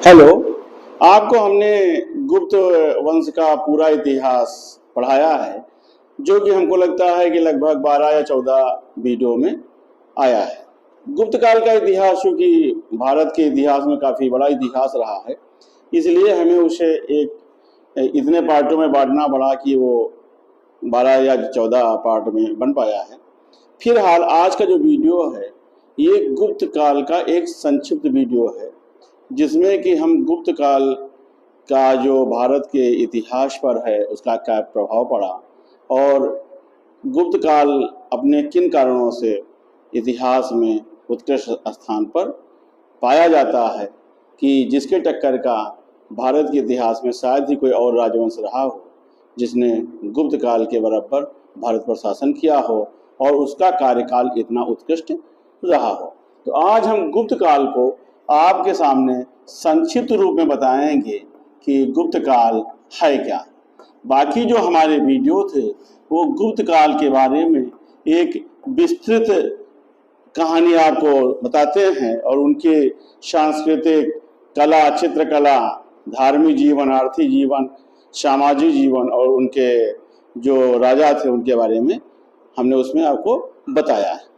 Hello. आपको हमने गुप्त वंश का पूरा इतिहास पढ़ाया है, जो कि हमको लगता है कि लगभग 12 या 14 वीडियो में आया है। गुप्त काल का इतिहास चूँकि भारत के इतिहास में काफ़ी बड़ा इतिहास रहा है, इसलिए हमें उसे एक इतने पार्टों में बांटना पड़ा कि वो 12 या 14 पार्ट में बन पाया है। फिलहाल आज का जो वीडियो है, ये गुप्त काल का एक संक्षिप्त वीडियो है, जिसमें कि हम गुप्त काल का जो भारत के इतिहास पर है उसका क्या प्रभाव पड़ा और गुप्त काल अपने किन कारणों से इतिहास में उत्कृष्ट स्थान पर पाया जाता है कि जिसके टक्कर का भारत के इतिहास में शायद ही कोई और राजवंश रहा हो जिसने गुप्त काल के बराबर भारत पर शासन किया हो और उसका कार्यकाल इतना उत्कृष्ट रहा हो। तो आज हम गुप्त काल को आपके सामने संक्षिप्त रूप में बताएंगे कि गुप्त काल है क्या। बाकी जो हमारे वीडियो थे वो गुप्त काल के बारे में एक विस्तृत कहानी आपको बताते हैं और उनके सांस्कृतिक, कला, चित्रकला, धार्मिक जीवन, आर्थिक जीवन, सामाजिक जीवन और उनके जो राजा थे उनके बारे में हमने उसमें आपको बताया है।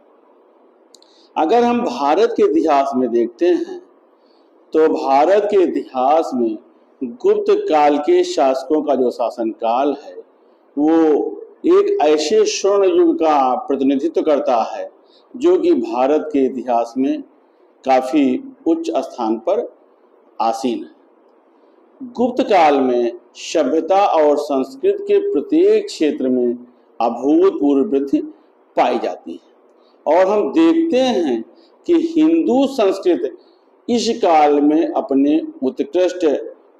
अगर हम भारत के इतिहास में देखते हैं तो भारत के इतिहास में गुप्त काल के शासकों का जो शासनकाल है वो एक ऐसे स्वर्ण युग का प्रतिनिधित्व करता है जो कि भारत के इतिहास में काफ़ी उच्च स्थान पर आसीन है। गुप्त काल में सभ्यता और संस्कृति के प्रत्येक क्षेत्र में अभूतपूर्व वृद्धि पाई जाती है और हम देखते हैं कि हिंदू संस्कृति इस काल में अपने उत्कृष्ट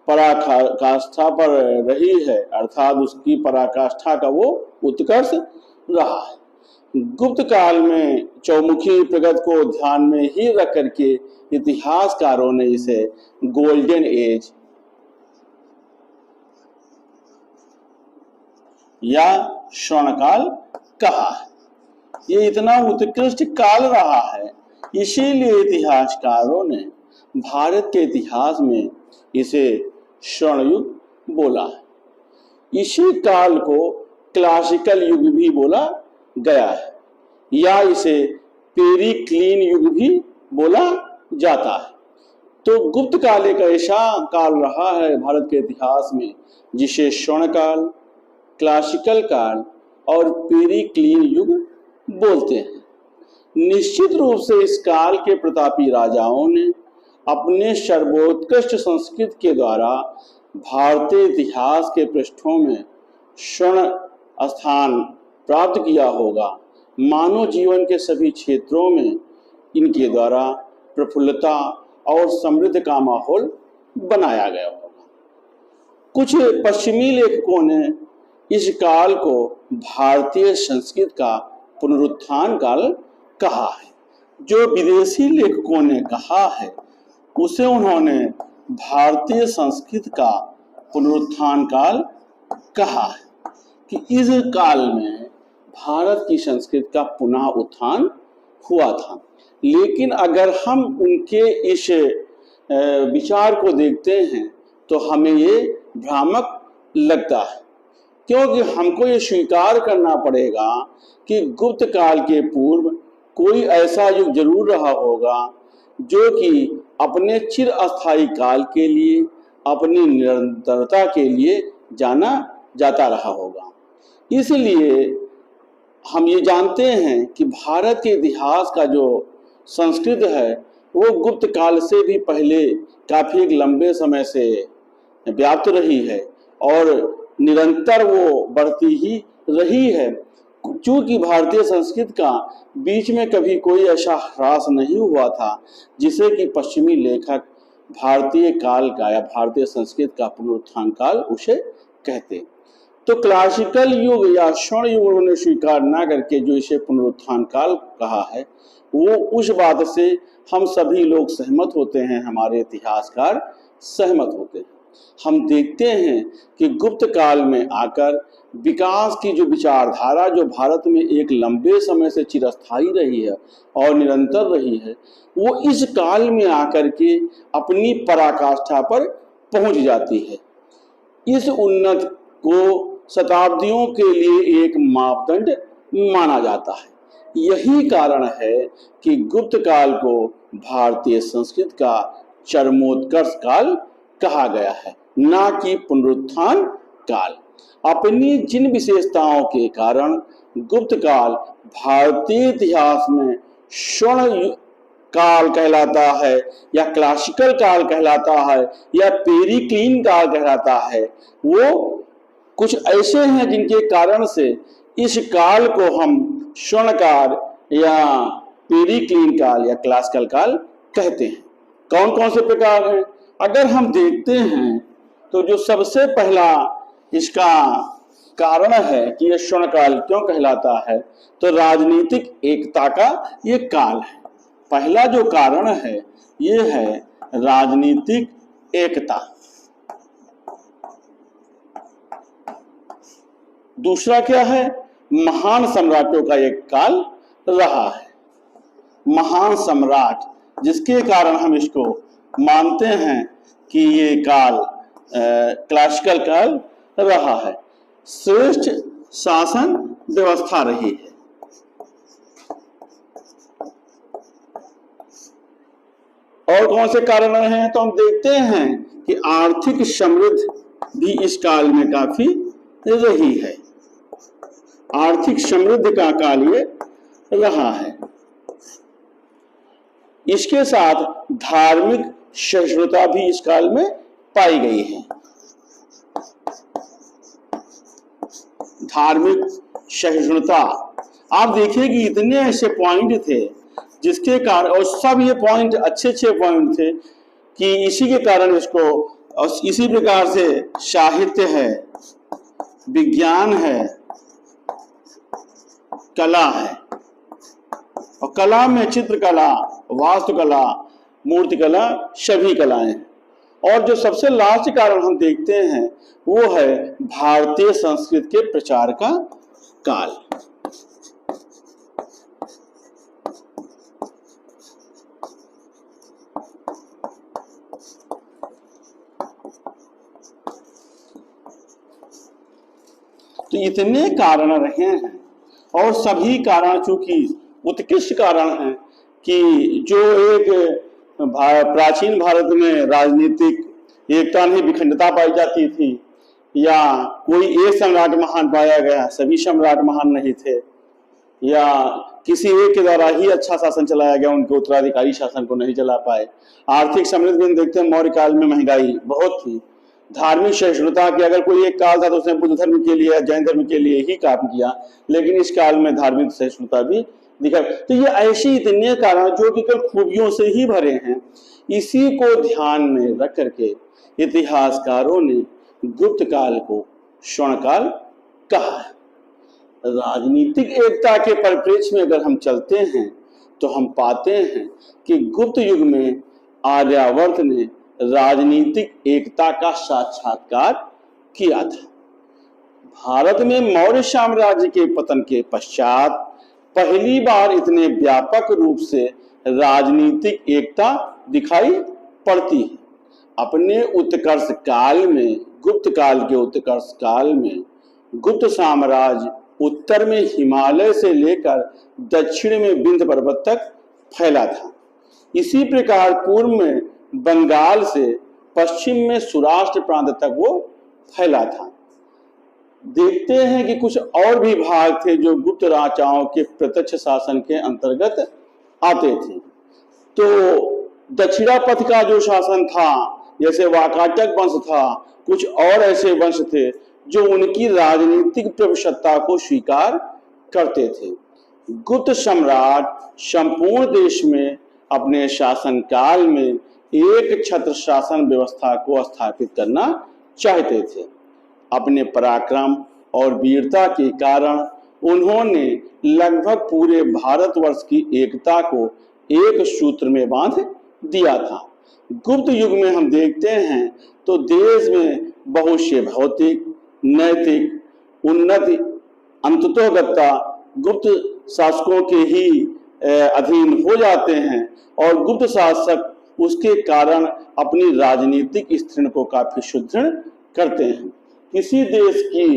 पराकाष्ठा पर रही है, अर्थात उसकी पराकाष्ठा का वो उत्कर्ष रहा है। गुप्त काल में चौमुखी प्रगति को ध्यान में ही रख करके इतिहासकारों ने इसे गोल्डन एज या स्वर्णकाल कहा है। ये इतना उत्कृष्ट काल रहा है, इसीलिए इतिहासकारों ने भारत के इतिहास में इसे स्वर्णयुग बोला है। इसी काल को क्लासिकल युग भी बोला गया है या इसे पेरिक्लीन युग भी बोला जाता है। तो गुप्त काल एक ऐसा काल रहा है भारत के इतिहास में जिसे स्वर्ण काल, क्लासिकल काल और पेरिक्लीन युग बोलते हैं। निश्चित रूप से इस काल के प्रतापी राजाओं ने अपने सर्वोत्कृष्ट संस्कृति के द्वारा भारतीय इतिहास के पृष्ठों में स्वर्ण स्थान प्राप्त किया होगा। मानव जीवन के सभी क्षेत्रों में इनके द्वारा प्रफुल्लता और समृद्धि का माहौल बनाया गया होगा। कुछ पश्चिमी लेखकों ने इस काल को भारतीय संस्कृति का पुनरुत्थान काल कहा है। जो विदेशी लेखकों ने कहा है उसे उन्होंने भारतीय संस्कृति का पुनरुत्थान काल कहा है कि इस काल में भारत की संस्कृति का पुनः उत्थान हुआ था। लेकिन अगर हम उनके इस विचार को देखते हैं तो हमें ये भ्रामक लगता है, क्योंकि हमको ये स्वीकार करना पड़ेगा कि गुप्त काल के पूर्व कोई ऐसा युग जरूर रहा होगा जो कि अपने चिर अस्थायी काल के लिए, अपनी निरंतरता के लिए जाना जाता रहा होगा। इसलिए हम ये जानते हैं कि भारत के इतिहास का जो संस्कृति है वो गुप्त काल से भी पहले काफ़ी एक लंबे समय से व्याप्त रही है और निरंतर वो बढ़ती ही रही है। चूँकि भारतीय संस्कृति का बीच में कभी कोई ऐसा ह्रास नहीं हुआ था जिसे कि पश्चिमी लेखक भारतीय काल का या भारतीय संस्कृति का पुनरुत्थान काल उसे कहते। तो क्लासिकल युग या स्वर्ण युग उन्होंने स्वीकार न करके जो इसे पुनरुत्थान काल कहा है वो उस बात से हम सभी लोग सहमत होते हैं, हमारे इतिहासकार सहमत होते हैं। हम देखते हैं कि गुप्त काल में आकर विकास की जो विचारधारा जो भारत में एक लंबे समय से चिरस्थायी रही है और निरंतर रही है, वो इस काल में आकर के अपनी पराकाष्ठा पर पहुंच जाती है। इस उन्नत को शताब्दियों के लिए एक मापदंड माना जाता है। यही कारण है कि गुप्त काल को भारतीय संस्कृति का चरमोत्कर्ष काल कहा गया है, ना कि पुनरुत्थान काल। अपनी जिन विशेषताओं के कारण गुप्त काल भारतीय इतिहास में स्वर्ण काल कहलाता है या क्लासिकल काल कहलाता है या पेरिक्लीन काल कहलाता है, वो कुछ ऐसे हैं जिनके कारण से इस काल को हम स्वर्ण काल या पेरिक्लीन काल या क्लासिकल काल कहते हैं। कौन कौन से प्रकार हैं? अगर हम देखते हैं तो जो सबसे पहला इसका कारण है कि यह स्वर्ण काल क्यों कहलाता है, तो राजनीतिक एकता का ये काल है। पहला जो कारण है ये है राजनीतिक एकता। दूसरा क्या है? महान सम्राटों का एक काल रहा है। महान सम्राट, जिसके कारण हम इसको मानते हैं कि ये काल क्लासिकल काल रहा है। श्रेष्ठ शासन व्यवस्था रही है। और कौन से कारण रहे हैं? तो हम देखते हैं कि आर्थिक समृद्धि भी इस काल में काफी रही है। आर्थिक समृद्धि का काल ये रहा है। इसके साथ धार्मिक सहिष्णुता भी इस काल में पाई गई है। धार्मिक सहिष्णुता, आप देखिए कि इतने ऐसे पॉइंट थे जिसके कारण, और सब ये पॉइंट अच्छे अच्छे पॉइंट थे कि इसी के कारण इसको, और इसी प्रकार से साहित्य है, विज्ञान है, कला है, और कला में चित्रकला, वास्तुकला, मूर्तिकला, सभी कलाएं। और जो सबसे लास्ट कारण हम देखते हैं वो है भारतीय संस्कृति के प्रचार का काल। तो इतने कारण रहे हैं, और सभी कारण चूंकि उत्कृष्ट कारण हैं कि जो एक प्राचीन भारत में राजनीतिक एकता नहीं विखंडता पाई जाती थी, या कोई एक सम्राट महान पाया गया, सभी सम्राट महान नहीं थे, या किसी एक के द्वारा ही अच्छा शासन चलाया गया, उनके उत्तराधिकारी शासन को नहीं चला पाए। आर्थिक समृद्धि में देखते हैं मौर्य काल में महंगाई बहुत थी। धार्मिक सहिष्णुता की अगर कोई एक काल था तो उसने बुद्ध धर्म के लिए, जैन धर्म के लिए ही काम किया, लेकिन इस काल में धार्मिक सहिष्णुता भी दिखा। तो ये ऐसी इतने कारण जो कि केवल खूबियों से ही भरे हैं, इसी को ध्यान में रख करके इतिहासकारों ने गुप्त काल को स्वर्ण काल कहा है। राजनीतिक एकता के परिप्रेक्ष्य में अगर हम चलते हैं तो हम पाते हैं कि गुप्त युग में आर्यावर्त ने राजनीतिक एकता का साक्षात्कार किया था। भारत में मौर्य साम्राज्य के पतन के पश्चात पहली बार इतने व्यापक रूप से राजनीतिक एकता दिखाई पड़ती है। अपने उत्कर्ष काल में, गुप्त काल के उत्कर्ष काल में, गुप्त साम्राज्य उत्तर में हिमालय से लेकर दक्षिण में विंध्य पर्वत तक फैला था। इसी प्रकार पूर्व में बंगाल से पश्चिम में सौराष्ट्र प्रांत तक वो फैला था। देखते हैं कि कुछ और भी भाग थे जो गुप्त राजाओं के प्रत्यक्ष शासन के अंतर्गत आते थे। तो दक्षिणापथ का जो शासन था, जैसे वाकाटक वंश था, कुछ और ऐसे वंश थे जो उनकी राजनीतिक प्रभुसत्ता को स्वीकार करते थे। गुप्त सम्राट संपूर्ण देश में अपने शासन काल में एक छत्र शासन व्यवस्था को स्थापित करना चाहते थे। अपने पराक्रम और वीरता के कारण उन्होंने लगभग पूरे भारतवर्ष की एकता को एक सूत्र में बांध दिया था। गुप्त युग में हम देखते हैं तो देश में बहुत से भौतिक, नैतिक उन्नति अंततोगत्ता गुप्त शासकों के ही अधीन हो जाते हैं और गुप्त शासक उसके कारण अपनी राजनीतिक स्थिति को काफी सुदृढ़ करते हैं। किसी देश की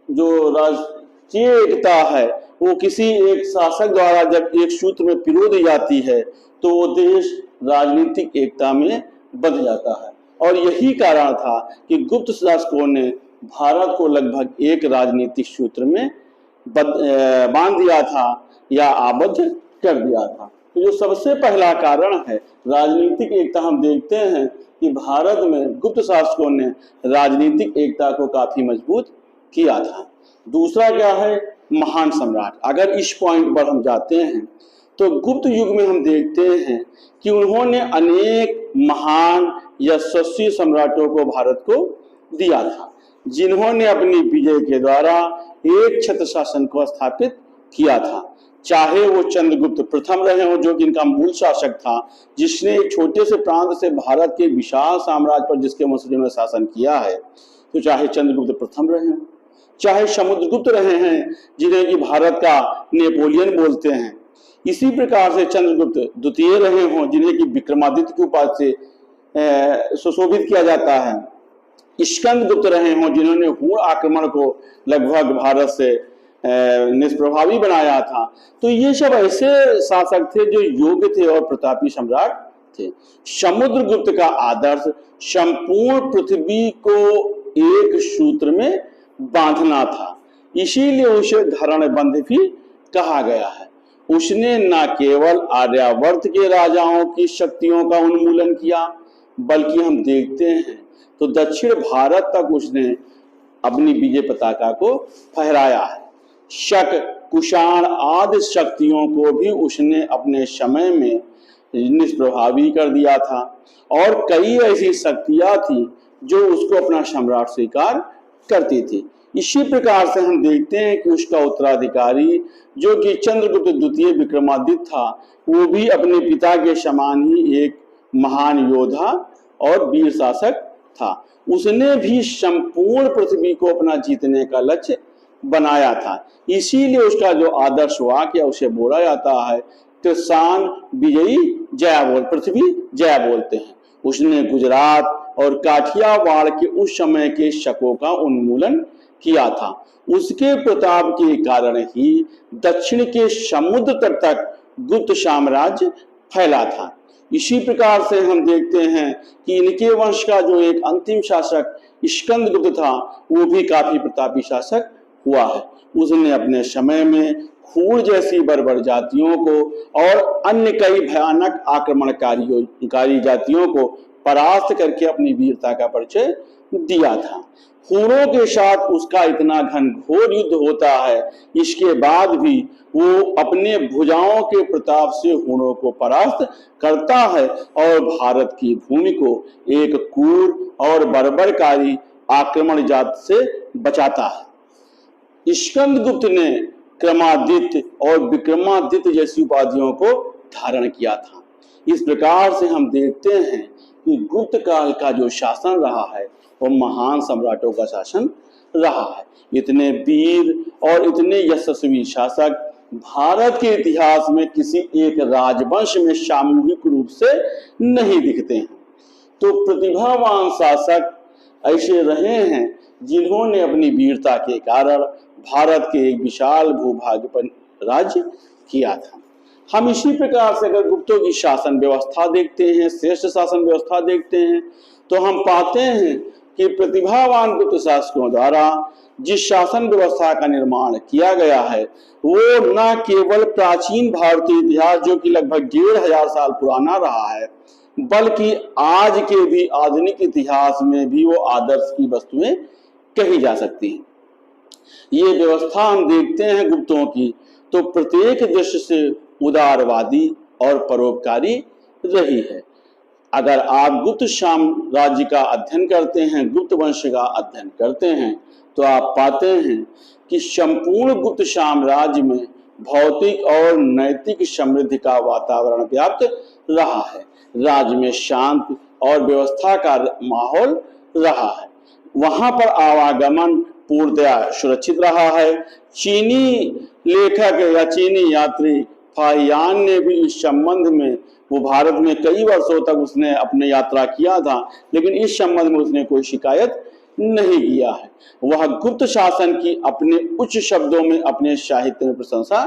जो राष्ट्रीय एकता है वो किसी एक शासक द्वारा जब एक सूत्र में पिरो दी जाती है तो वो देश राजनीतिक एकता में बदल जाता है। और यही कारण था कि गुप्त शासकों ने भारत को लगभग एक राजनीतिक सूत्र में बांध दिया था या आबद्ध कर दिया था। तो जो सबसे पहला कारण है राजनीतिक एकता, हम देखते हैं कि भारत में गुप्त शासकों ने राजनीतिक एकता को काफी मजबूत किया था। दूसरा क्या है, महान सम्राट। अगर इस पॉइंट पर हम जाते हैं तो गुप्त युग में हम देखते हैं कि उन्होंने अनेक महान यशस्वी सम्राटों को भारत को दिया था, जिन्होंने अपनी विजय के द्वारा एक छत्र शासन को स्थापित किया था। चाहे वो चंद्रगुप्त प्रथम रहे हो जो कि इनका मूल शासक था, जिसने एक छोटे से प्रांत से भारत के विशाल साम्राज्य पर जिसके वंशजों ने शासन किया है, तो चाहे चंद्रगुप्त प्रथम रहे हो, चाहे समुद्रगुप्त रहे हैं जिन्हें कि भारत का नेपोलियन बोलते हैं, इसी प्रकार से चंद्रगुप्त द्वितीय रहे हों जिन्हें कि विक्रमादित्य की उपाधि से सुशोभित किया जाता है। स्कंदगुप्त रहे हों जिन्होंने हूण आक्रमण को लगभग भारत से निष्प्रभावी बनाया था। तो ये सब ऐसे शासक थे जो योग्य थे और प्रतापी सम्राट थे। समुद्रगुप्त का आदर्श संपूर्ण पृथ्वी को एक सूत्र में बांधना था, इसीलिए उसे धरणबंध भी कहा गया है। उसने न केवल आर्यावर्त के राजाओं की शक्तियों का उन्मूलन किया, बल्कि हम देखते हैं तो दक्षिण भारत तक उसने अपनी विजय पताका को फहराया है। शक, कुषाण आदि शक्तियों को भी उसने अपने समय में निष्प्रभावी कर दिया था और कई ऐसी शक्तियां थी जो उसको अपना सम्राट स्वीकार करती थी। इसी प्रकार से हम देखते हैं कि उसका उत्तराधिकारी जो कि चंद्रगुप्त द्वितीय विक्रमादित्य था, वो भी अपने पिता के समान ही एक महान योद्धा और वीर शासक था। उसने भी संपूर्ण पृथ्वी को अपना जीतने का लक्ष्य बनाया था, इसीलिए उसका जो आदर्श वाक्य उसे बोला जाता है त्रिशान विजयी जया बोल, पृथ्वी जया बोलते हैं। उसने गुजरात और काठियावाड़ के उस समय के शकों का उन्मूलन किया था। उसके प्रताप के कारण ही दक्षिण के समुद्र तट तक गुप्त साम्राज्य फैला था। इसी प्रकार से हम देखते हैं कि इनके वंश का जो एक अंतिम शासक स्कंदगुप्त था, वो भी काफी प्रतापी शासक हुआ है। उसने अपने समय में खूर जैसी बर्बर जातियों को और अन्य कई भयानक आक्रमणकारी जातियों को परास्त करके अपनी वीरता का परिचय दिया था। हूणों के साथ उसका इतना घनघोर युद्ध होता है, इसके बाद भी वो अपने भुजाओं के प्रताप से हूणों को परास्त करता है और भारत की भूमि को एक क्रूर और बर्बरकारी आक्रमण जात से बचाता है। स्कंदगुप्त ने क्रमादित्य और विक्रमादित्य जैसी उपाधियों को धारण किया था। इस प्रकार से हम देखते हैं कि गुप्त काल का जो शासन रहा है वो महान सम्राटों का शासन रहा है। इतने वीर और इतने यशस्वी शासक भारत के इतिहास में किसी एक राजवंश में सामूहिक रूप से नहीं दिखते हैं। तो प्रतिभावान शासक ऐसे रहे हैं जिन्होंने अपनी वीरता के कारण भारत के एक विशाल भूभाग पर राज्य किया था। हम इसी प्रकार से अगर गुप्तों की शासन व्यवस्था देखते हैं, श्रेष्ठ शासन व्यवस्था देखते हैं, तो हम पाते हैं कि प्रतिभावान गुप्त शासकों द्वारा जिस शासन व्यवस्था का निर्माण किया गया है वो न केवल प्राचीन भारतीय इतिहास जो कि लगभग 1500 साल पुराना रहा है, बल्कि आज के भी आधुनिक इतिहास में भी वो आदर्श की वस्तुएं कही जा सकती हैं। ये व्यवस्था हम देखते हैं गुप्तों की तो प्रत्येक दृष्टि से उदारवादी और परोपकारी रही है। अगर आप गुप्त साम्राज्य का अध्ययन करते हैं, गुप्त वंश का अध्ययन करते हैं, तो आप पाते हैं कि संपूर्ण गुप्त साम्राज्य में भौतिक और नैतिक समृद्धि का वातावरण व्याप्त रहा है। राज्य में शांति और व्यवस्था का माहौल रहा है। वहां पर आवागमन पूर्णतया सुरक्षित रहा है। चीनी लेखक या चीनी यात्री फाहियान ने भी इस संबंध में, वो भारत में कई वर्षों तक उसने अपनी यात्रा किया था, लेकिन इस संबंध में उसने कोई शिकायत नहीं किया है। वह गुप्त शासन की अपने उच्च शब्दों में अपने साहित्य में प्रशंसा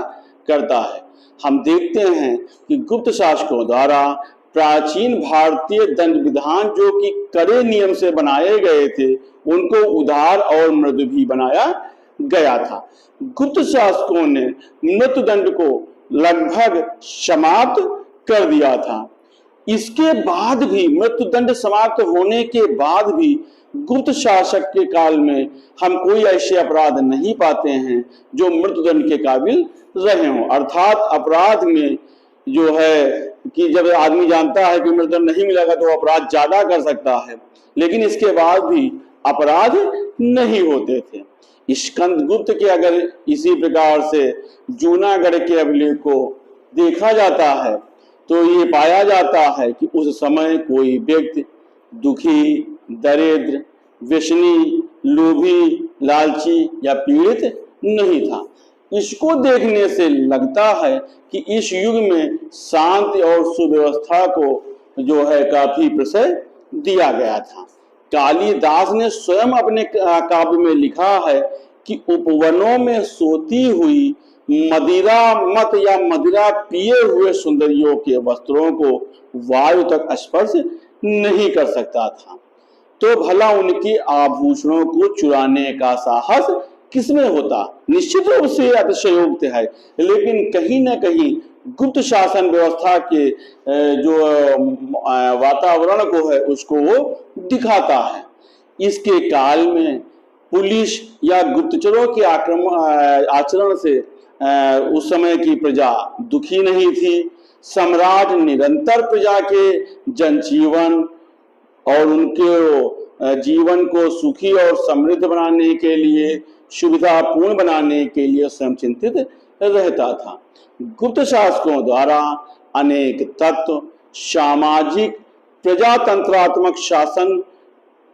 करता है। हम देखते हैं कि गुप्त शासकों द्वारा प्राचीन भारतीय दंड विधान जो कि कड़े नियम से बनाए गए थे, उनको उदार और मृदु भी बनाया गया था। गुप्त शासकों ने मृत्युदंड को लगभग समाप्त कर दिया था। इसके बाद भी, मृत्युदंड समाप्त होने के बाद भी गुप्त शासक के काल में हम कोई ऐसे अपराध नहीं पाते हैं जो मृत्युदंड के काबिल रहे हों। अर्थात अपराध में जो है कि जब आदमी जानता है कि मृत्युदंड नहीं मिलेगा तो अपराध ज्यादा कर सकता है, लेकिन इसके बाद भी अपराध नहीं होते थे। स्कंदगुप्त के अगर इसी प्रकार से जूनागढ़ के अभिलेख को देखा जाता है तो ये पाया जाता है कि उस समय कोई व्यक्ति दुखी, दरिद्र, व्यसनी, लोभी, लालची या पीड़ित नहीं था। इसको देखने से लगता है कि इस युग में शांति और सुव्यवस्था को जो है काफी प्रश्रय दिया गया था। कालिदास ने स्वयं अपने काव्य में लिखा है कि उपवनों में सोती हुई मदिरा मत या मदिरा पिए हुए सुंदरियों के वस्त्रों को वायु तक स्पर्श नहीं कर सकता था, तो भला उनके आभूषणों को चुराने का साहस किसमें होता। निश्चित रूप से अतिशयोक्त है, लेकिन कहीं न कहीं गुप्त शासन व्यवस्था के जो वातावरण को है उसको वो दिखाता है। इसके काल में पुलिस या गुप्तचरों के आचरण से उस समय की प्रजा दुखी नहीं थी। सम्राट निरंतर प्रजा के जनजीवन और उनके जीवन को सुखी और समृद्ध बनाने के लिए, सुविधापूर्ण बनाने के लिए स्वयं चिंतित रहता था। गुप्त शासकों द्वारा अनेक तत्व सामाजिक प्रजातंत्रात्मक शासन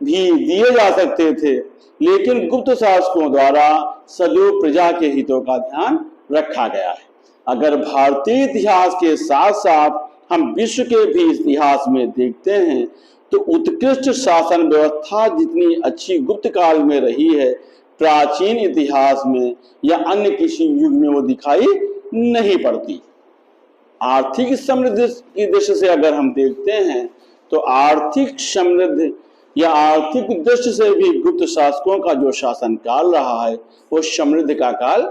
भी दिए जा सकते थे, लेकिन गुप्त शासकों द्वारा सदैव प्रजा के हितों का ध्यान रखा गया है। अगर भारतीय इतिहास के साथ साथ हम विश्व के भी इतिहास में देखते हैं तो उत्कृष्ट शासन व्यवस्था जितनी अच्छी गुप्त काल में रही है, प्राचीन इतिहास में या अन्य किसी युग में वो दिखाई नहीं पड़ती। आर्थिक समृद्धि की दृष्टि से अगर हम देखते हैं तो आर्थिक समृद्धि या आर्थिक दृष्टि से भी गुप्त शासकों का जो शासन काल रहा है वो समृद्धि का काल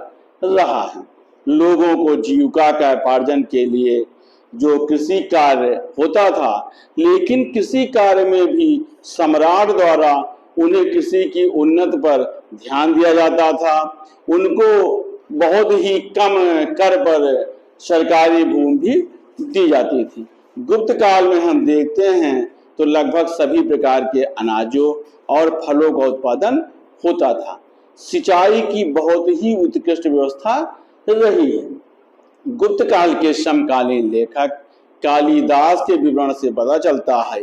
रहा है। लोगों को जीविका का उपार्जन के लिए जो कृषि कार्य होता था, लेकिन कृषि कार्य में भी सम्राट द्वारा उन्हें कृषि की उन्नति पर ध्यान दिया जाता था। उनको बहुत ही कम कर पर सरकारी भूमि भी दी जाती थी। गुप्त काल में हम देखते हैं तो लगभग सभी प्रकार के अनाजों और फलों का उत्पादन होता था। सिंचाई की बहुत ही उत्कृष्ट व्यवस्था रही है। गुप्त काल के समकालीन लेखक कालिदास के विवरण से पता चलता है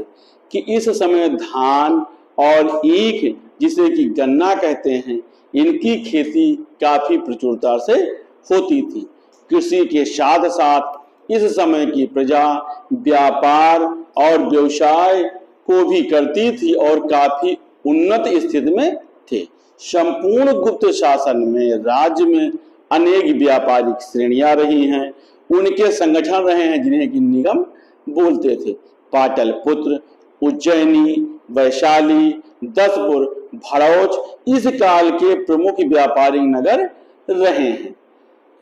कि इस समय धान और ईख, जिसे कि गन्ना कहते हैं, इनकी खेती काफी प्रचुरता से होती थी। कृषि के साथ साथ इस समय की प्रजा व्यापार और व्यवसाय को भी करती थी और काफी उन्नत स्थिति में थे। संपूर्ण गुप्त शासन में राज्य में अनेक व्यापारिक श्रेणियां रही हैं, उनके संगठन रहे हैं जिन्हें कि निगम बोलते थे। पाटलिपुत्र, उज्जैनी, वैशाली, दसपुर, भड़ौच इस काल के प्रमुख व्यापारिक नगर रहे हैं।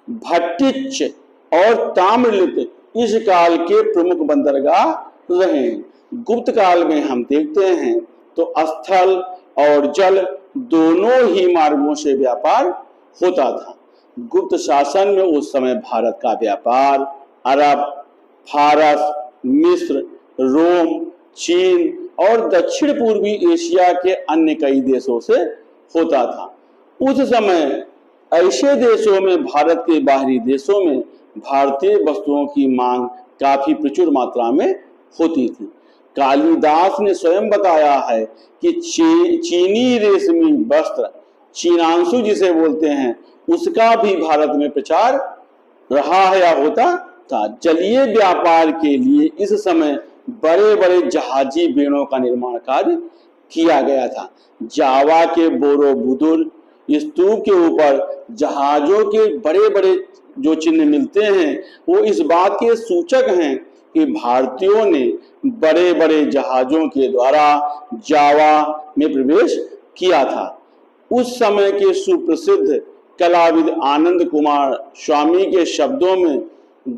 भट्टिच और ताम्रलिप्त इस काल के प्रमुख बंदरगाह रहे हैं। गुप्त काल में हम देखते हैं तो स्थल और जल दोनों ही मार्गों से व्यापार होता था। गुप्त शासन में उस समय भारत का व्यापार अरब, फारस, मिस्र, रोम, चीन और दक्षिण पूर्वी एशिया के अन्य कई देशों से होता था। उस समय ऐसे देशों में, भारत के बाहरी देशों में भारतीय वस्तुओं की मांग काफी प्रचुर मात्रा में होती थी। कालिदास ने स्वयं बताया है कि चीनी रेशमी वस्त्र, चीनांशु जिसे बोलते हैं, उसका भी भारत में प्रचार रहा है या होता था। जलीय व्यापार के लिए इस समय बड़े बड़े जहाजी बेड़ों का निर्माण कार्य किया गया था। जावा के बोरोबुदुर स्तूप के ऊपर जहाजों के बड़े बड़े जो चिन्ह मिलते हैं वो इस बात के सूचक हैं कि भारतीयों ने बड़े बड़े जहाजों के द्वारा जावा में प्रवेश किया था। उस समय के सुप्रसिद्ध कलाविद आनंद कुमार स्वामी के शब्दों में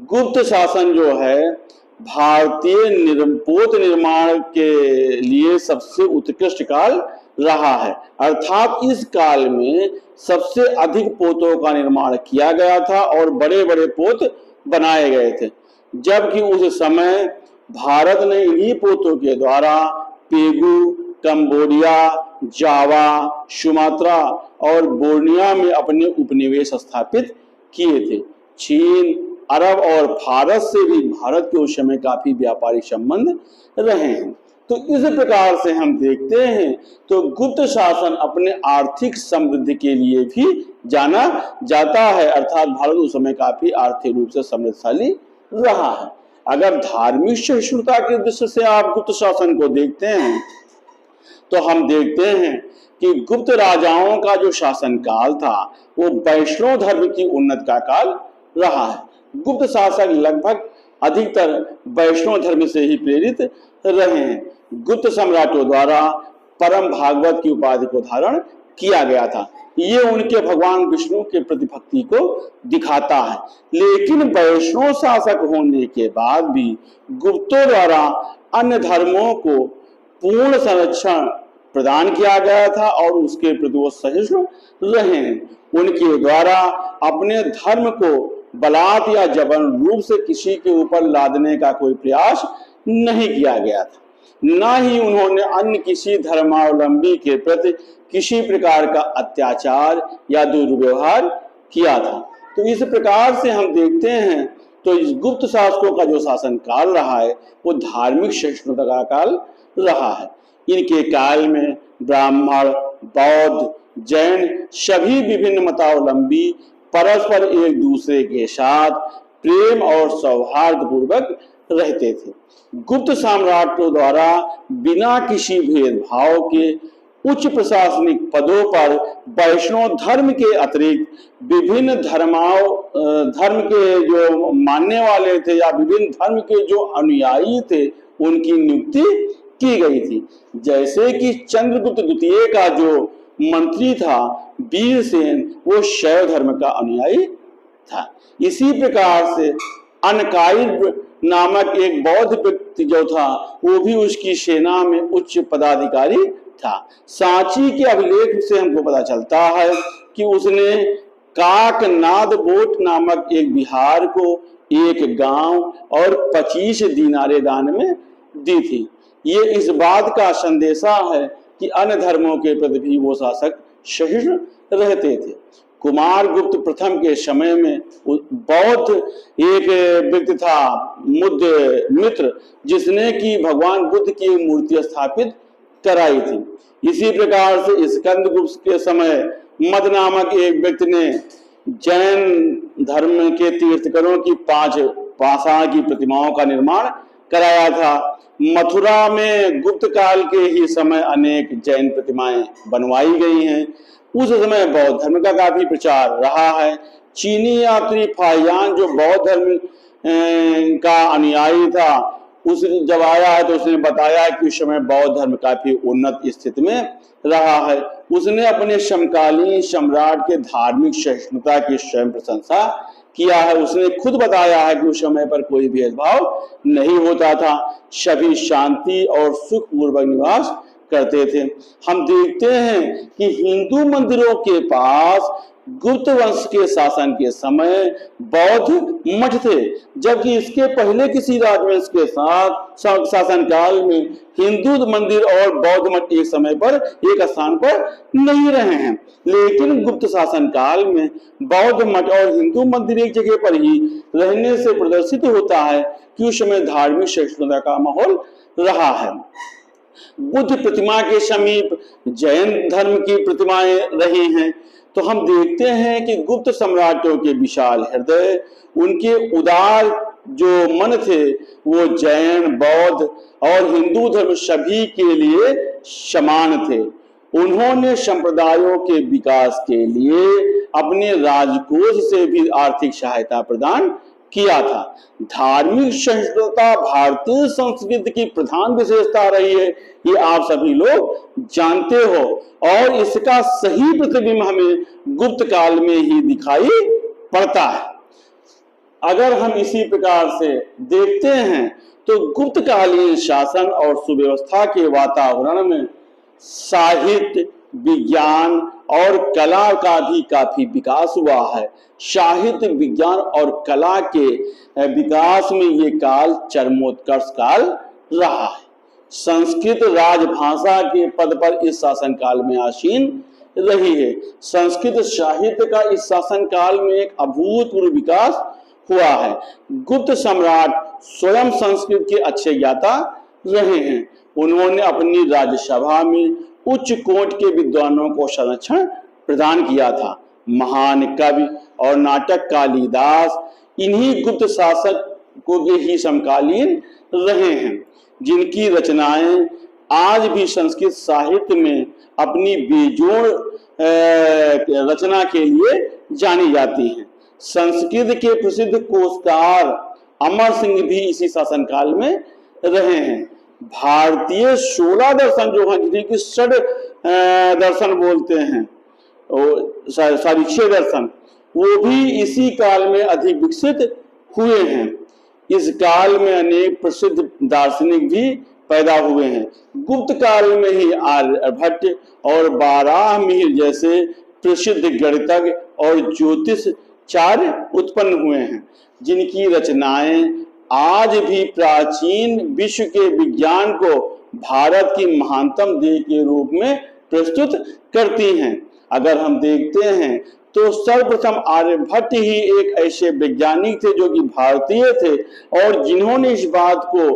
गुप्त शासन जो है भारतीय पोत निर्माण के लिए सबसे उत्कृष्ट काल रहा है, अर्थात इस काल में सबसे अधिक पोतों का निर्माण किया गया था और बड़े बड़े पोत बनाए गए थे। जबकि उस समय भारत ने इन्हीं पोतों के द्वारा पेगु, कंबोडिया, जावा, सुमात्रा और बोर्निया में अपने उपनिवेश स्थापित किए थे। चीन, अरब और भारत से भी भारत के उस समय काफी व्यापारिक संबंध रहे हैं। तो इस प्रकार से हम देखते हैं तो गुप्त शासन अपने आर्थिक समृद्धि के लिए भी जाना जाता है, अर्थात भारत उस समय काफी आर्थिक रूप से समृद्धशाली रहा है। अगर धार्मिक सहिष्णुता के दृष्टि से आप गुप्त शासन को देखते हैं तो हम देखते हैं कि गुप्त राजाओं का जो शासन काल था वो वैष्णव धर्म की उन्नति का काल रहा है। गुप्त शासक लगभग अधिकतर वैष्णव धर्म से ही प्रेरित रहे हैं। गुप्त सम्राटों द्वारा परम भागवत की उपाधि को धारण किया गया था। ये उनके भगवान विष्णु के प्रति भक्ति को दिखाता है। लेकिन वैष्णव शासक होने के बाद भी गुप्तों द्वारा अन्य धर्मों को पूर्ण संरक्षण प्रदान किया गया था और उसके प्रति वो सहिष्णु रहे। उनके द्वारा अपने धर्म को बलात् या जबरन रूप से किसी के ऊपर लादने का कोई प्रयास नहीं किया गया था। न ही उन्होंने अन्य किसी धर्मावलंबी के प्रति किसी प्रकार का अत्याचार या दुर्व्यवहार किया था। तो इस प्रकार से हम देखते हैं तो इस गुप्त शासकों का जो शासन काल रहा है वो धार्मिक सहिष्णुता का काल रहा है। इनके काल में ब्राह्मण, बौद्ध, जैन सभी विभिन्न मतावलंबी परस्पर एक दूसरे के साथ प्रेम और सौहार्द पूर्वक रहते थे। गुप्त सम्राटों द्वारा बिना किसी भेदभाव के उच्च प्रशासनिक पदों पर वैष्णव धर्म के अतिरिक्त विभिन्न धर्म के जो मानने वाले थे या विभिन्न धर्म के जो अनुयायी थे उनकी नियुक्ति की गई थी। जैसे कि चंद्रगुप्त द्वितीय का जो मंत्री था वीरसेन, वो शैव धर्म का अनुयायी था। इसी प्रकार से अनकाइड नामक एक बौद्ध व्यक्ति जो था वो भी उसकी सेना में उच्च पदाधिकारी था। सांची के अभिलेख से हमको पता चलता है कि उसने काकनाद बोट नामक एक बिहार को एक गांव और 25 दीनारे दान में दी थी। ये इस बात का संदेशा है कि अन्य धर्मों के प्रति भी वो शासक सहिष्णु रहते थे। कुमार गुप्त प्रथम के समय में बौद्ध एक व्यक्ति था मुद्द मित्र, जिसने कि भगवान बुद्ध की मूर्ति स्थापित कराई थी। इसी प्रकार से स्कंदगुप्त के समय मद नामक एक व्यक्ति ने जैन धर्म के तीर्थंकरों की 5 पाषाण की प्रतिमाओं का निर्माण कराया था। मथुरा में गुप्त काल के ही समय अनेक जैन प्रतिमाएं बनवाई गई हैं। उस समय बौद्ध धर्म का काफी प्रचार रहा है। चीनी यात्री फाहियान जो बौद्ध धर्म का अनुयायी था, उस जब आया है तो उसने बताया कि उस समय बौद्ध धर्म काफी उन्नत स्थिति में रहा है। उसने अपने समकालीन सम्राट के धार्मिक सहिष्णुता की स्वयं प्रशंसा किया है। उसने खुद बताया है कि उस समय पर कोई भेदभाव नहीं होता था, सभी शांति और सुख पूर्वक निवास करते थे। हम देखते हैं कि हिंदू मंदिरों के पास गुप्त वंश के शासन के समय बौद्ध मठ थे, जबकि इसके पहले किसी राजवंश के साथ शासनकाल में हिंदू मंदिर और बौद्ध मठ एक समय पर एक स्थान पर नहीं रहे हैं। लेकिन गुप्त शासन काल में बौद्ध मठ और हिंदू मंदिर एक जगह पर ही रहने से प्रदर्शित होता है कि उस समय धार्मिक सहिष्णुता का माहौल रहा है। बुद्ध प्रतिमा के समीप जैन धर्म की प्रतिमाएं रही हैं, तो हम देखते हैं कि गुप्त सम्राटों के विशाल हृदय, उनके उदार जो मन थे, वो जैन, बौद्ध और हिंदू धर्म सभी के लिए समान थे। उन्होंने संप्रदायों के विकास के लिए अपने राजकोष से भी आर्थिक सहायता प्रदान किया था। धार्मिक सहिष्णुता भारतीय संस्कृति की प्रधान विशेषता रही है, ये आप सभी लोग जानते हो, और इसका सही प्रतिबिंब हमें गुप्त काल में ही दिखाई पड़ता है। अगर हम इसी प्रकार से देखते हैं तो गुप्त कालीन शासन और सुव्यवस्था के वातावरण में साहित्य, विज्ञान और कला का भी काफी विकास हुआ है। साहित्य, विज्ञान और कला के विकास में ये काल चरमोत्कर्ष काल रहा है। संस्कृत राजभाषा के पद पर इस शासन काल में आसीन रही है। संस्कृत साहित्य का इस शासन काल में एक अभूतपूर्व विकास हुआ है। गुप्त सम्राट स्वयं संस्कृत के अच्छे ज्ञाता रहे हैं। उन्होंने अपनी राज्यसभा में उच्च कोटि के विद्वानों को संरक्षण प्रदान किया था। महान कवि और नाटक कालिदास इन्हीं गुप्त शासकों के ही समकालीन रहे हैं, जिनकी रचनाएं आज भी संस्कृत साहित्य में अपनी बेजोड़ रचना के लिए जानी जाती हैं। संस्कृत के प्रसिद्ध कोशकार अमर सिंह भी इसी शासनकाल में रहे हैं। भारतीय 16 दर्शन जो हैं, जिन्हें कि षड दर्शन बोलते हैं, सॉरी 6 दर्शन, वो भी इसी काल में अधिक विकसित हुए हैं। इस काल में अनेक प्रसिद्ध दार्शनिक भी पैदा हुए हैं। गुप्त काल में ही आर्यभट्ट और बाराहमिहिर जैसे प्रसिद्ध गणितज्ञ और ज्योतिषाचार्य उत्पन्न हुए हैं, जिनकी रचनाएं आज भी प्राचीन विश्व के विज्ञान को भारत की महानतम देश के रूप में प्रस्तुत करती हैं। अगर हम देखते हैं तो सर्वप्रथम आर्यभट्ट ही एक ऐसे वैज्ञानिक थे जो कि भारतीय थे और जिन्होंने इस बात को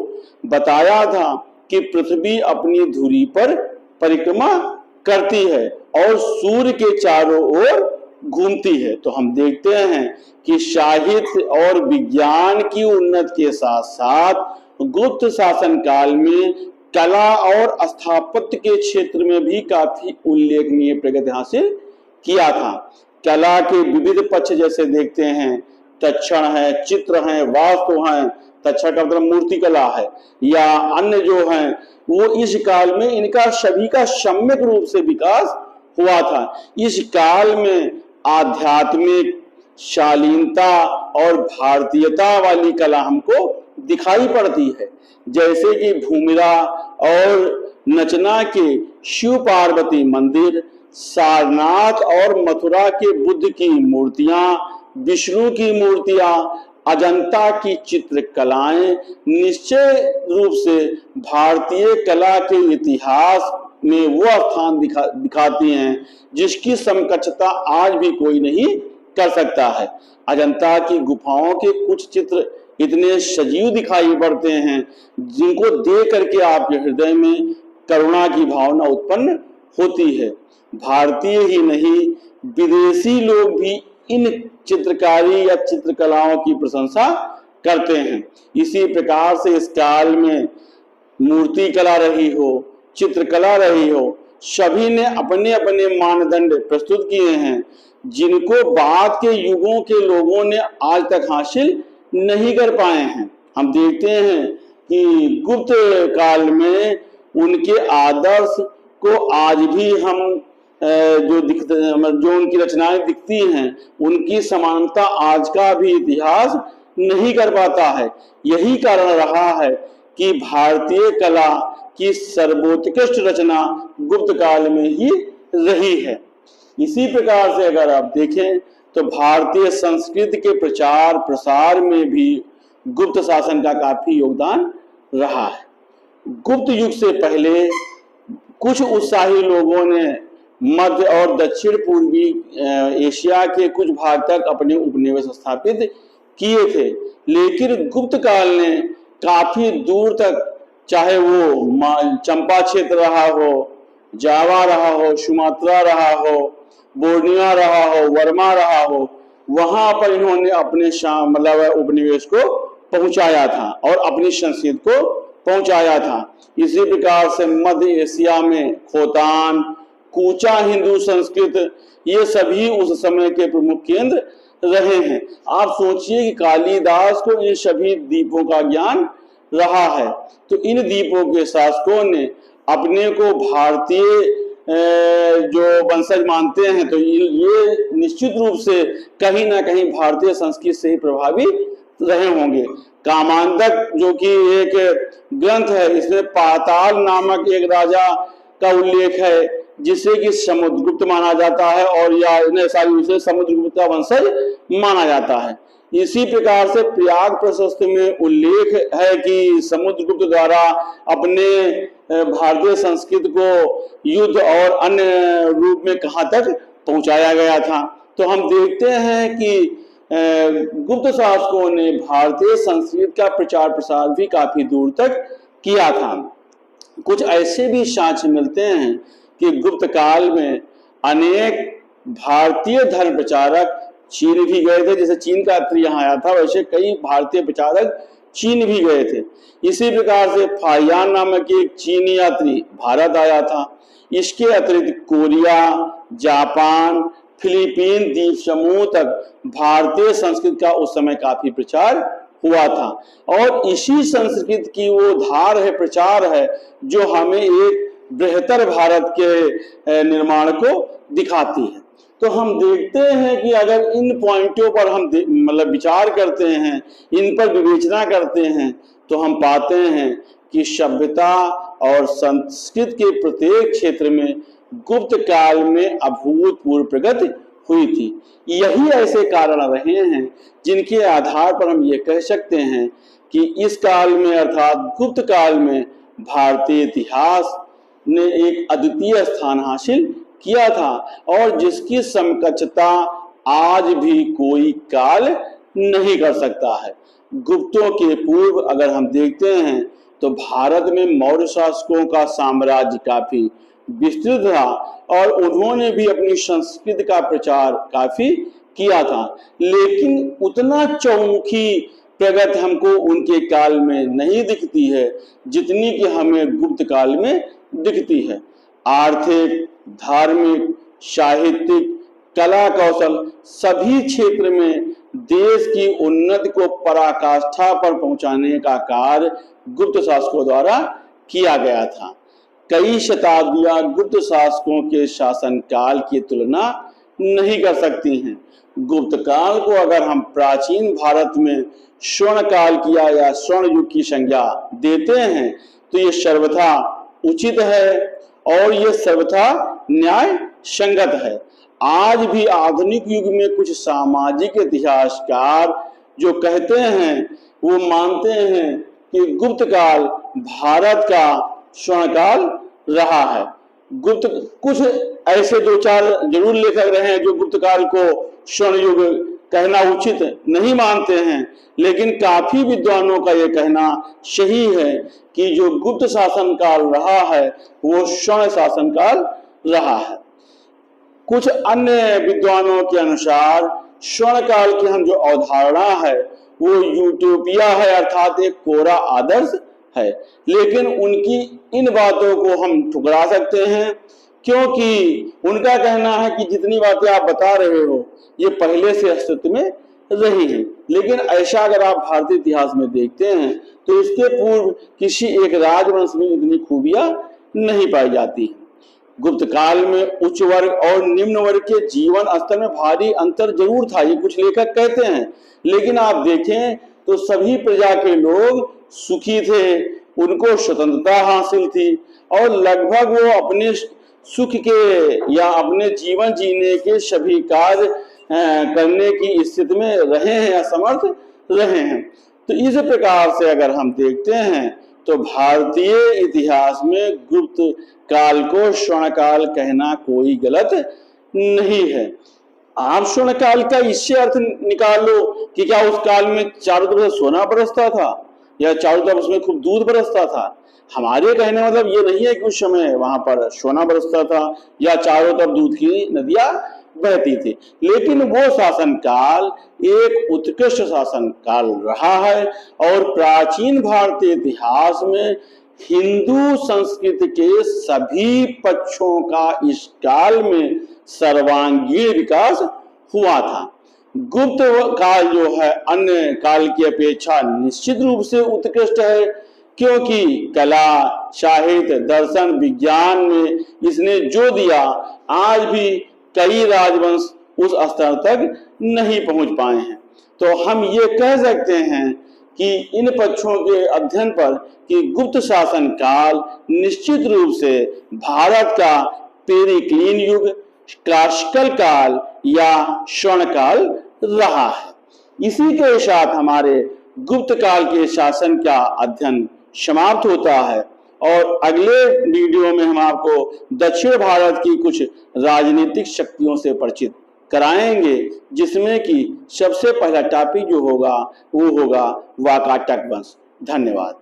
बताया था कि पृथ्वी अपनी धुरी पर परिक्रमा करती है और सूर्य के चारों ओर घूमती है। तो हम देखते हैं कि साहित्य और विज्ञान की उन्नति के साथ साथ गुप्त शासन काल में कला और स्थापत्य के क्षेत्र में भी काफी उल्लेखनीय प्रगति हासिल किया था। कला के विविध पक्ष जैसे देखते हैं, तक्षण है, चित्र है, वास्तु है, तक्षण का मतलब मूर्ति कला है, या अन्य जो है, वो इस काल में इनका सभी का सम्यक रूप से विकास हुआ था। इस काल में आध्यात्मिक शालीनता और भारतीयता वाली कला हमको दिखाई पड़ती है, जैसे कि भूमिरा और नचना के शिव पार्वती मंदिर, सारनाथ और मथुरा के बुद्ध की मूर्तियां, विष्णु की मूर्तियां, अजंता की चित्रकलाएं निश्चय रूप से भारतीय कला के इतिहास में वो स्थान दिखाती हैं जिसकी समकक्षता आज भी कोई नहीं कर सकता है। अजंता की गुफाओं के कुछ चित्र इतने सजीव दिखाई पड़ते हैं जिनको देख करके आपके हृदय में करुणा की भावना उत्पन्न होती है। भारतीय ही नहीं, विदेशी लोग भी इन चित्रकारी या चित्रकलाओं की प्रशंसा करते हैं। इसी प्रकार से इस काल में मूर्ति कला रही हो, चित्रकला रही हो, सभी ने अपने अपने मानदंड प्रस्तुत किए हैं जिनको बाद के युगों के लोगों ने आज तक हासिल नहीं कर पाए हैं। हम देखते हैं कि गुप्त काल में उनके आदर्श को आज भी हम जो उनकी रचनाएं दिखती हैं, उनकी समानता आज का भी इतिहास नहीं कर पाता है। यही कारण रहा है कि भारतीय कला की सर्वोत्कृष्ट रचना गुप्त काल में ही रही है। इसी प्रकार से अगर आप देखें तो भारतीय संस्कृति के प्रचार प्रसार में भी गुप्त शासन का काफी योगदान रहा है। गुप्त युग से पहले कुछ उत्साही लोगों ने मध्य और दक्षिण पूर्वी एशिया के कुछ भाग तक अपने उपनिवेश स्थापित किए थे, लेकिन गुप्त काल ने काफी दूर तक, चाहे वो चंपा क्षेत्र रहा हो, जावा रहा हो, सुमात्रा रहा हो, बोर्निया रहा हो, वर्मा रहा हो, वहां पर इन्होंने अपने मतलब उपनिवेश को पहुंचाया था और अपनी संस्कृति को पहुंचाया था। इसी प्रकार से मध्य एशिया में खोतान, कूचा हिंदू संस्कृत, ये सभी उस समय के प्रमुख केंद्र रहे हैं। आप सोचिए कि कालिदास को इन सभी द्वीपों का ज्ञान रहा है, तो इन द्वीपों के शासकों ने अपने को भारतीय जो वंशज मानते हैं, तो ये निश्चित रूप से कहीं ना कहीं भारतीय संस्कृति से ही प्रभावित रहे होंगे। कामांधक जो कि एक ग्रंथ है, इसमें पाताल नामक एक राजा का उल्लेख है जिसे कि समुद्रगुप्त माना जाता है और या उसे समुद्रगुप्त का वंशज माना जाता है। इसी प्रकार से प्रयाग प्रशस्ति में उल्लेख है कि समुद्रगुप्त द्वारा अपने भारतीय संस्कृति को युद्ध और अन्य रूप में कहां तक पहुंचाया गया था। तो हम देखते हैं कि गुप्त शासकों ने भारतीय संस्कृति का प्रचार प्रसार भी काफी दूर तक किया था। कुछ ऐसे भी साक्ष्य मिलते हैं कि गुप्त काल में अनेक भारतीय धर्म प्रचारक चीन भी गए थे। जैसे चीन का यात्री यहाँ आया था, वैसे कई भारतीय प्रचारक चीन भी गए थे। इसी प्रकार से फाहियान नामक एक चीनी यात्री भारत आया था। इसके अतिरिक्त कोरिया, जापान, फिलीपीन द्वीप समूह तक भारतीय संस्कृति का उस समय काफी प्रचार हुआ था और इसी संस्कृति की वो धार है, प्रचार है, जो हमें एक बेहतर भारत के निर्माण को दिखाती है। तो हम देखते हैं कि अगर इन पॉइंटों पर हम मतलब विचार करते हैं, इन पर विवेचना करते हैं, तो हम पाते हैं कि सभ्यता और संस्कृति के प्रत्येक क्षेत्र में गुप्त काल में अभूतपूर्व प्रगति हुई थी। यही ऐसे कारण रहे हैं जिनके आधार पर हम ये कह सकते हैं कि इस काल में अर्थात गुप्त काल में भारतीय इतिहास ने एक अद्वितीय स्थान हासिल किया था और जिसकी समकक्षता आज भी कोई काल नहीं कर सकता है। गुप्तों के पूर्व अगर हम देखते हैं तो भारत में मौर्य शासकों का साम्राज्य काफी विस्तृत था और उन्होंने भी अपनी संस्कृति का प्रचार काफी किया था, लेकिन उतना चौमुखी प्रगति हमको उनके काल में नहीं दिखती है जितनी कि हमें गुप्त काल में दिखती है। आर्थिक, धार्मिक, साहित्यिक, कला कौशल सभी क्षेत्र में देश की उन्नति को पराकाष्ठा पर पहुंचाने का कार्य गुप्त शासकों द्वारा किया गया था। कई शताब्दियां गुप्त शासकों के शासनकाल की तुलना नहीं कर सकती हैं। गुप्त काल को अगर हम प्राचीन भारत में स्वर्ण काल किया या स्वर्ण युग की संज्ञा देते हैं तो ये सर्वथा उचित है और ये सर्वथा न्याय संगत है। आज भी आधुनिक युग में कुछ सामाजिक इतिहासकार जो कहते हैं वो मानते हैं कि गुप्त काल भारत का स्वर्ण काल रहा है। गुप्त कुछ ऐसे दो चार जरूर लेखक रहे हैं जो गुप्त काल को स्वर्ण युग कहना उचित नहीं मानते हैं, लेकिन काफी विद्वानों का यह कहना सही है कि जो गुप्त शासन काल रहा है वो स्वर्ण शासन काल रहा है। कुछ अन्य विद्वानों के अनुसार स्वर्ण काल की हम जो अवधारणा है वो यूटोपिया है, अर्थात एक कोरा आदर्श है, लेकिन उनकी इन बातों को हम ठुकरा सकते हैं क्योंकि उनका कहना है कि जितनी बातें आप बता रहे हो ये पहले से अस्तित्व में रही है। लेकिन ऐसा अगर आप भारतीय इतिहास में देखते हैं तो इसके पूर्व किसी एक राजवंश में इतनी खूबियां नहीं पाई जाती। गुप्त काल में उच्च वर्ग और निम्न वर्ग के जीवन स्तर में भारी अंतर जरूर था, ये कुछ लेखक कहते हैं, लेकिन आप देखें तो सभी प्रजा के लोग सुखी थे, उनको स्वतंत्रता हासिल थी और लगभग वो अपने सुख के या अपने जीवन जीने के सभी कार्य करने की स्थिति में रहे हैं या समर्थ रहे हैं। तो इस प्रकार से अगर हम देखते हैं तो भारतीय इतिहास में गुप्त काल को स्वर्ण काल कहना कोई गलत नहीं है। आप स्वर्ण काल का इससे अर्थ निकाल लो कि क्या उस काल में चारों तरफ से सोना बरसता था या चारों तरफ उसमें खूब दूध बरसता था। हमारे कहने मतलब ये नहीं है कि उस समय वहां पर सोना बरसता था या चारों तरफ दूध की नदियां बहती थी, लेकिन वो शासन काल एक उत्कृष्ट शासन काल रहा है और प्राचीन भारतीय इतिहास में हिंदू संस्कृति के सभी पक्षों का इस काल में सर्वांगीण विकास हुआ था। गुप्त काल जो है अन्य काल की अपेक्षा निश्चित रूप से उत्कृष्ट है, क्योंकि कला, साहित्य, दर्शन, विज्ञान में इसने जो दिया आज भी कई राजवंश उस स्तर तक नहीं पहुंच पाए हैं। तो हम ये कह सकते हैं कि इन पक्षों के अध्ययन पर कि गुप्त शासन काल निश्चित रूप से भारत का पेरिक्लीन युग, क्लासिकल काल या स्वर्ण काल रहा है। इसी के साथ हमारे गुप्त काल के शासन का अध्ययन समाप्त होता है और अगले वीडियो में हम आपको दक्षिण भारत की कुछ राजनीतिक शक्तियों से परिचित कराएंगे, जिसमें कि सबसे पहला टॉपिक जो होगा वो होगा वाकाटक वंश। धन्यवाद।